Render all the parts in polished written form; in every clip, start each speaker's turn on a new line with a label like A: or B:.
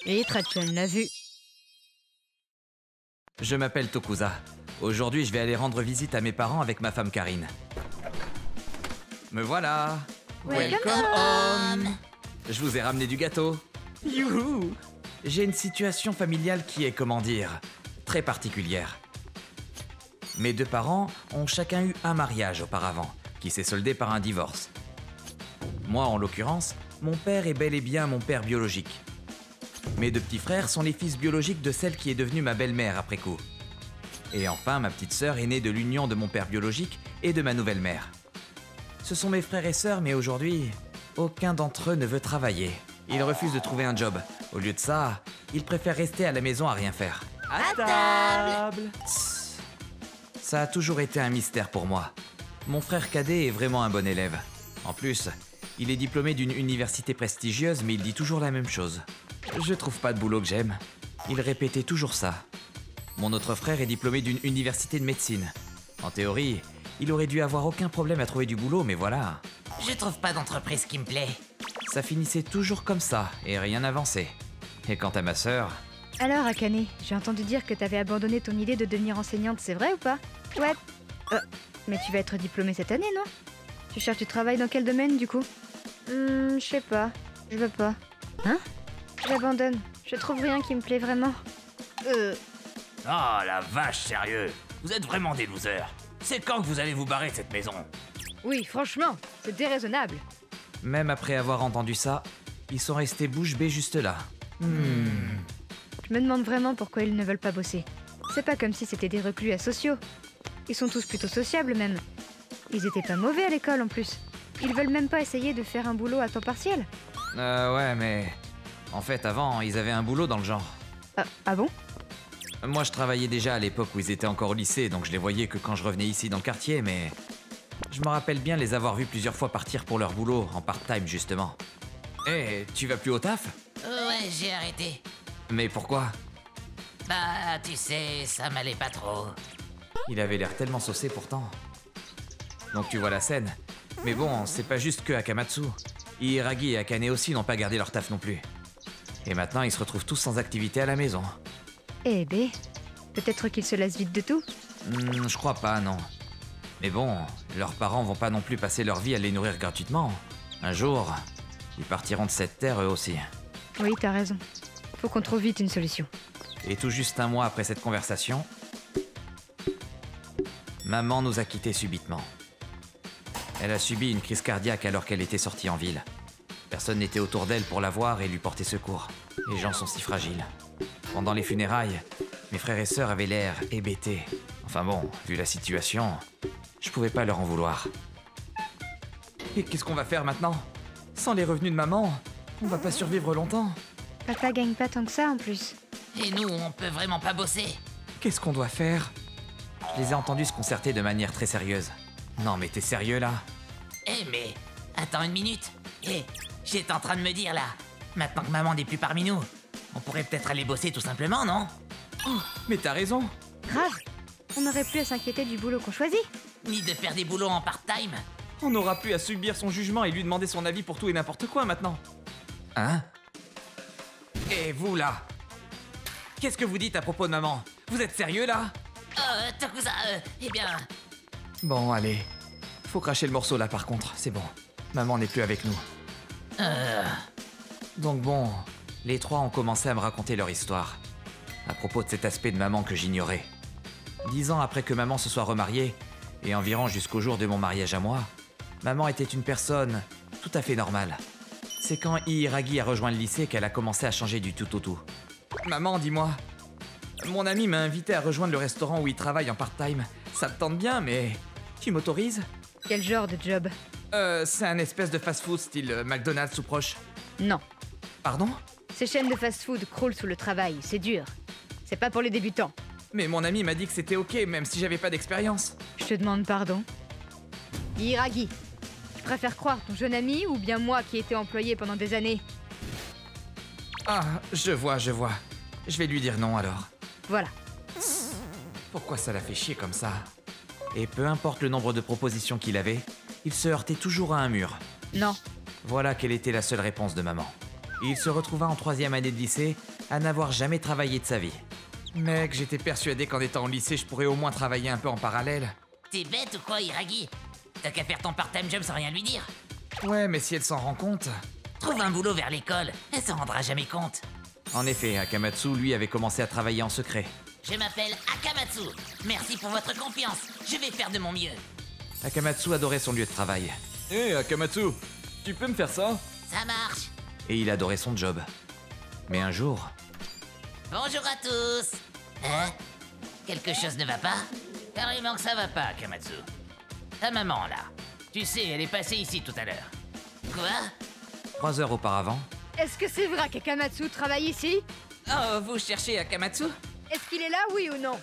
A: Et Trachon l'a vu.
B: Je m'appelle Tokusa. Aujourd'hui, je vais aller rendre visite à mes parents avec ma femme Karine. Me voilà.
A: Welcome
B: home. Je vous ai ramené du gâteau. Youhou. J'ai une situation familiale qui est, comment dire, très particulière. Mes deux parents ont chacun eu un mariage auparavant, qui s'est soldé par un divorce. Moi, en l'occurrence, mon père est bel et bien mon père biologique. Mes deux petits frères sont les fils biologiques de celle qui est devenue ma belle-mère après coup. Et enfin, ma petite sœur est née de l'union de mon père biologique et de ma nouvelle mère. Ce sont mes frères et sœurs, mais aujourd'hui, aucun d'entre eux ne veut travailler. Ils refusent de trouver un job. Au lieu de ça, ils préfèrent rester à la maison à rien faire.
A: À table.
B: Tss. Ça a toujours été un mystère pour moi. Mon frère cadet est vraiment un bon élève. En plus, il est diplômé d'une université prestigieuse, mais il dit toujours la même chose. Je trouve pas de boulot que j'aime. Il répétait toujours ça. Mon autre frère est diplômé d'une université de médecine. En théorie, il aurait dû avoir aucun problème à trouver du boulot, mais voilà.
C: Je trouve pas d'entreprise qui me plaît.
B: Ça finissait toujours comme ça, et rien n'avançait. Et quant à ma sœur...
A: Alors, Akane, j'ai entendu dire que t'avais abandonné ton idée de devenir enseignante, c'est vrai ou pas? Ouais. Mais tu vas être diplômée cette année, non? Tu cherches du travail dans quel domaine, du coup? Je sais pas. Je veux pas. Hein? J'abandonne. Je trouve rien qui me plaît vraiment.
C: Oh la vache, sérieux. Vous êtes vraiment des losers. C'est quand que vous allez vous barrer de cette maison?
A: Oui, franchement, c'est déraisonnable.
B: Même après avoir entendu ça, ils sont restés bouche bée juste là.
A: Je me demande vraiment pourquoi ils ne veulent pas bosser. C'est pas comme si c'était des reclus asociaux. Ils sont tous plutôt sociables même. Ils étaient pas mauvais à l'école en plus. Ils veulent même pas essayer de faire un boulot à temps partiel.
B: Ouais, mais... En fait, avant, ils avaient un boulot dans le genre.
A: Ah bon?
B: Moi, je travaillais déjà à l'époque où ils étaient encore au lycée, donc je les voyais que quand je revenais ici dans le quartier, mais... Je me rappelle bien les avoir vus plusieurs fois partir pour leur boulot, en part-time justement. Eh, tu vas plus au taf?
C: Ouais, j'ai arrêté.
B: Mais pourquoi?
C: Bah, tu sais, ça m'allait pas trop.
B: Il avait l'air tellement saucé pourtant. Donc tu vois la scène. Mais bon, c'est pas juste que Akamatsu. Hiiragi et Akane aussi n'ont pas gardé leur taf non plus. Et maintenant, ils se retrouvent tous sans activité à la maison.
A: Eh ben, peut-être qu'ils se lassent vite de tout.
B: Je crois pas, non. Mais bon, leurs parents vont pas non plus passer leur vie à les nourrir gratuitement. Un jour, ils partiront de cette terre eux aussi.
A: Oui, t'as raison. Faut qu'on trouve vite une solution.
B: Et tout juste un mois après cette conversation, maman nous a quittés subitement. Elle a subi une crise cardiaque alors qu'elle était sortie en ville. Personne n'était autour d'elle pour la voir et lui porter secours. Les gens sont si fragiles. Pendant les funérailles, mes frères et sœurs avaient l'air hébétés. Enfin bon, vu la situation, je pouvais pas leur en vouloir. Et qu'est-ce qu'on va faire maintenant? Sans les revenus de maman, on va pas survivre longtemps.
A: Papa gagne pas tant que ça en plus.
C: Et nous, on peut vraiment pas bosser.
B: Qu'est-ce qu'on doit faire? Je les ai entendus se concerter de manière très sérieuse. Non mais t'es sérieux là?
C: Eh mais, attends une minute. J'étais en train de me dire là, maintenant que maman n'est plus parmi nous, on pourrait peut-être aller bosser tout simplement, non?
B: Mais t'as raison.
A: Grave. On n'aurait plus à s'inquiéter du boulot qu'on choisit.
C: Ni de faire des boulots en part-time.
B: On n'aura plus à subir son jugement et lui demander son avis pour tout et n'importe quoi maintenant. Hein? Et vous là? Qu'est-ce que vous dites à propos de maman? Vous êtes sérieux là?
C: Tokusa, eh bien...
B: Bon, allez. Faut cracher le morceau là par contre, c'est bon. Maman n'est plus avec nous. Donc bon, les trois ont commencé à me raconter leur histoire. À propos de cet aspect de maman que j'ignorais. 10 ans après que maman se soit remariée, et environ jusqu'au jour de mon mariage à moi, maman était une personne tout à fait normale. C'est quand Hiiragi a rejoint le lycée qu'elle a commencé à changer du tout au tout. Maman, dis-moi, mon ami m'a invité à rejoindre le restaurant où il travaille en part-time. Ça te tente bien, mais tu m'autorises?
A: Quel genre de job?
B: C'est un espèce de fast-food style McDonald's ou proche.
A: Non.
B: Pardon?
A: Ces chaînes de fast-food croulent sous le travail, c'est dur. C'est pas pour les débutants.
B: Mais mon ami m'a dit que c'était ok, même si j'avais pas d'expérience.
A: Je te demande pardon. Hiiragi, tu préfères croire ton jeune ami ou bien moi qui étais employé pendant des années?
B: Ah, je vois. Je vais lui dire non alors.
A: Voilà.
B: Pourquoi ça l'a fait chier comme ça? Et peu importe le nombre de propositions qu'il avait, il se heurtait toujours à un mur.
A: Non.
B: Voilà quelle était la seule réponse de maman. Il se retrouva en 3e année de lycée à n'avoir jamais travaillé de sa vie. Mec, j'étais persuadé qu'en étant au lycée, je pourrais au moins travailler un peu en parallèle.
C: T'es bête ou quoi, Iragi? T'as qu'à faire ton part-time job sans rien lui dire.
B: Ouais, mais si elle s'en rend compte...
C: Trouve un boulot vers l'école, elle s'en rendra jamais compte.
B: En effet, Akamatsu, lui, avait commencé à travailler en secret.
C: Je m'appelle Akamatsu. Merci pour votre confiance. Je vais faire de mon mieux.
B: Akamatsu adorait son lieu de travail.
D: Hé, Akamatsu, tu peux me faire ça?
C: Ça marche.
B: Et il adorait son job. Mais un jour...
C: Bonjour à tous. Hein? Quelque chose ne va pas? Carrément que ça va pas, Akamatsu. Ta maman, là. Tu sais, elle est passée ici tout à l'heure. Quoi?
B: 3 heures auparavant...
A: Est-ce que c'est vrai qu'Akamatsu travaille ici?
E: Oh, vous cherchez Akamatsu?
A: Est-ce qu'il est là, oui ou non?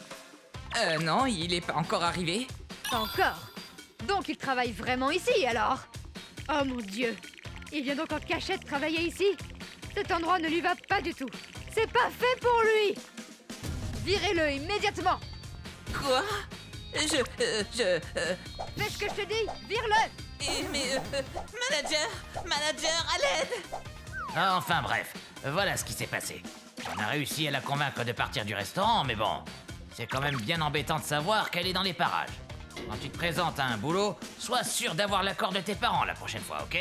E: Non, il est pas encore arrivé.
A: Pas encore. Donc il travaille vraiment ici, alors? Oh mon Dieu. Il vient donc en cachette travailler ici? Cet endroit ne lui va pas du tout. C'est pas fait pour lui. Virez-le immédiatement.
E: Quoi?
A: Fais ce que je te dis, vire-le.
E: Manager, à l'aide!
C: Enfin bref, voilà ce qui s'est passé. On a réussi à la convaincre de partir du restaurant, mais bon, c'est quand même bien embêtant de savoir qu'elle est dans les parages. Quand tu te présentes à un boulot, sois sûr d'avoir l'accord de tes parents la prochaine fois, ok?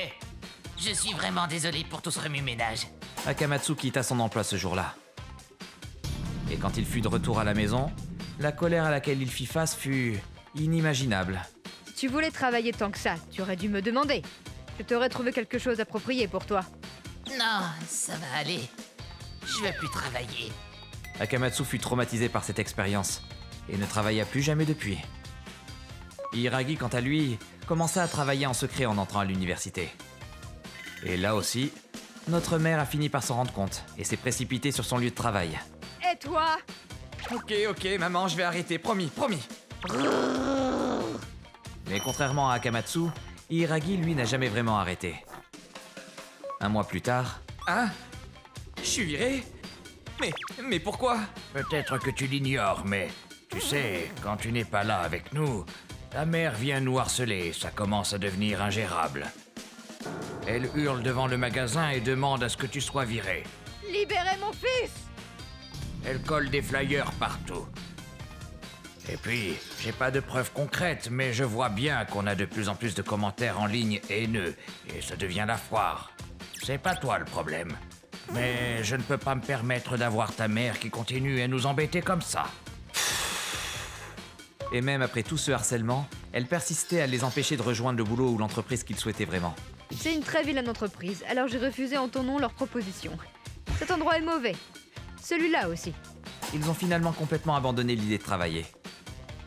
C: Je suis vraiment désolé pour tout ce remue-ménage.
B: Akamatsu quitta son emploi ce jour-là. Et quand il fut de retour à la maison, la colère à laquelle il fit face fut inimaginable.
A: Si tu voulais travailler tant que ça, tu aurais dû me demander. Je t'aurais trouvé quelque chose d'approprié pour toi.
C: Non, ça va aller. Je veux plus travailler.
B: Akamatsu fut traumatisé par cette expérience et ne travailla plus jamais depuis. Hiiragi, quant à lui, commença à travailler en secret en entrant à l'université. Et là aussi, notre mère a fini par s'en rendre compte et s'est précipitée sur son lieu de travail.
A: Et toi?
B: Ok, maman, je vais arrêter, promis. Mais contrairement à Akamatsu, Hiiragi, lui, n'a jamais vraiment arrêté. Un mois plus tard...
D: Ah? Je suis viré? Mais pourquoi?
F: Peut-être que tu l'ignores, mais tu sais, quand tu n'es pas là avec nous, ta mère vient nous harceler, ça commence à devenir ingérable. Elle hurle devant le magasin et demande à ce que tu sois viré.
A: Libérez mon fils!
F: Elle colle des flyers partout. Et puis, j'ai pas de preuves concrètes, mais je vois bien qu'on a de plus en plus de commentaires en ligne haineux, et ça devient la foire. C'est pas toi le problème. Mais je ne peux pas me permettre d'avoir ta mère qui continue à nous embêter comme ça.
B: Et même après tout ce harcèlement, elle persistait à les empêcher de rejoindre le boulot ou l'entreprise qu'ils souhaitaient vraiment.
A: C'est une très vilaine entreprise, alors j'ai refusé en ton nom leur proposition. Cet endroit est mauvais. Celui-là aussi.
B: Ils ont finalement complètement abandonné l'idée de travailler.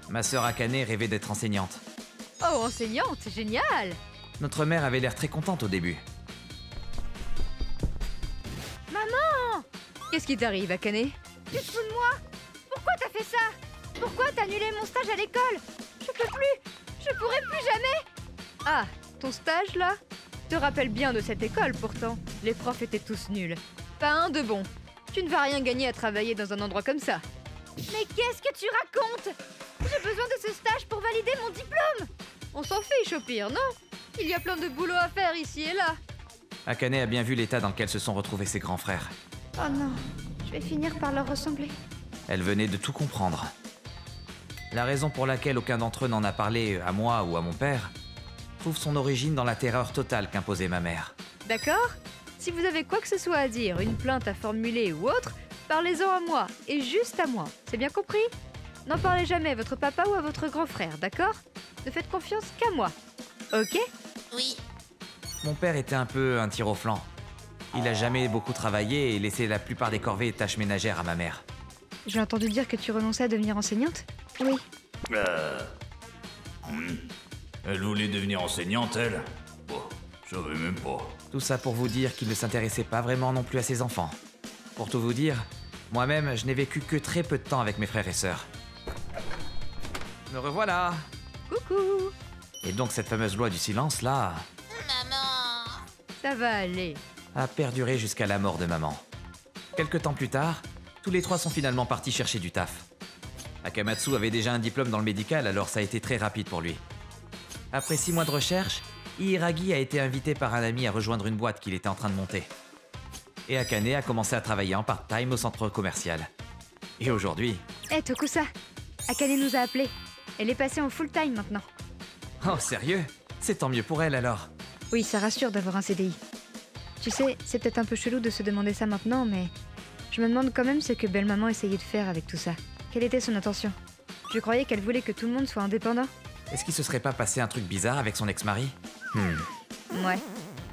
B: Ma sœur Akane rêvait d'être enseignante.
A: Oh, enseignante, génial!
B: Notre mère avait l'air très contente au début.
A: Maman! Qu'est-ce qui t'arrive, Akane? Tu te fous de moi? Pourquoi t'as fait ça? Pourquoi t'as annulé mon stage à l'école? Je peux plus! Je pourrai plus jamais! Ah, ton stage, là? Je te rappelle bien de cette école, pourtant. Les profs étaient tous nuls. Pas un de bon. Tu ne vas rien gagner à travailler dans un endroit comme ça. Mais qu'est-ce que tu racontes? J'ai besoin de ce stage pour valider mon diplôme! On s'en fiche au pire, non? Il y a plein de boulot à faire ici et là.
B: Akane a bien vu l'état dans lequel se sont retrouvés ses grands frères.
A: Oh non, je vais finir par leur ressembler.
B: Elle venait de tout comprendre. La raison pour laquelle aucun d'entre eux n'en a parlé à moi ou à mon père trouve son origine dans la terreur totale qu'imposait ma mère.
A: D'accord? Si vous avez quoi que ce soit à dire, une plainte à formuler ou autre, parlez-en à moi, et juste à moi. C'est bien compris? N'en parlez jamais à votre papa ou à votre grand frère, d'accord? Ne faites confiance qu'à moi. Ok?
C: Oui.
B: Mon père était un peu un tir au flanc. Il a jamais beaucoup travaillé et laissé la plupart des corvées et tâches ménagères à ma mère.
A: J'ai entendu dire que tu renonçais à devenir enseignante? Oui.
F: Elle voulait devenir enseignante, elle? Bon, je savais même pas.
B: Tout ça pour vous dire qu'il ne s'intéressait pas vraiment non plus à ses enfants. Pour tout vous dire, moi-même, je n'ai vécu que très peu de temps avec mes frères et sœurs. Me revoilà!
A: Coucou!
B: Et donc cette fameuse loi du silence, là,
C: Maman!
A: Ça va aller.
B: a perduré jusqu'à la mort de maman. Quelque temps plus tard, tous les trois sont finalement partis chercher du taf. Akamatsu avait déjà un diplôme dans le médical, alors ça a été très rapide pour lui. Après 6 mois de recherche, Hiiragi a été invité par un ami à rejoindre une boîte qu'il était en train de monter. Et Akane a commencé à travailler en part-time au centre commercial. Et aujourd'hui...
A: Hé, Tokusa, Akane nous a appelés. Elle est passée en full-time maintenant.
B: Oh, sérieux? C'est tant mieux pour elle alors.
A: Oui, ça rassure d'avoir un CDI. Tu sais, c'est peut-être un peu chelou de se demander ça maintenant, mais je me demande quand même ce que belle-maman essayait de faire avec tout ça. Quelle était son intention? Je croyais qu'elle voulait que tout le monde soit indépendant.
B: Est-ce qu'il se serait pas passé un truc bizarre avec son ex-mari?
A: Ouais,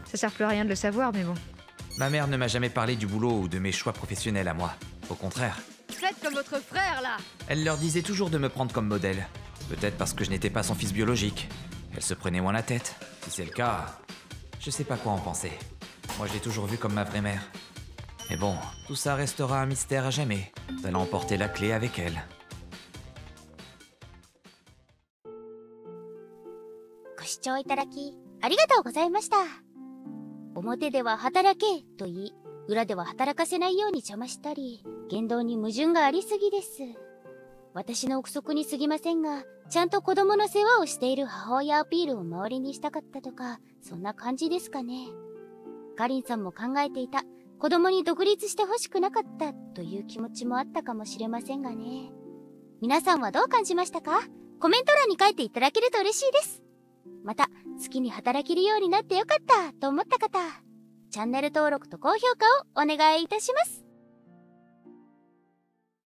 A: ça sert plus à rien de le savoir, mais bon.
B: Ma mère ne m'a jamais parlé du boulot ou de mes choix professionnels à moi. Au contraire.
A: Faites comme votre frère, là!
B: Elle leur disait toujours de me prendre comme modèle. Peut-être parce que je n'étais pas son fils biologique. Elle se prenait moins la tête. Si c'est le cas, je sais pas quoi en penser. Moi, je l'ai toujours vue comme ma vraie mère. Mais bon, tout ça restera un mystère à jamais. Elle a emporté la clé avec elle.
G: ご視聴いただきありがとうございました。表では働けと言い、裏では働かせないように邪魔したり、言動に矛盾がありすぎです。私の憶測に過ぎませんが、ちゃんと子供の世話をしている母親アピールを周りにしたかったとか、そんな感じですかね。かりんさんも考えていた、子供に独立してほしくなかったという気持ちもあったかもしれませんがね。皆さんはどう感じましたか？コメント欄に書いていただけると嬉しいです。また、好きに働けるようになってよかったと思った方、チャンネル登録と高評価をお願いいたします。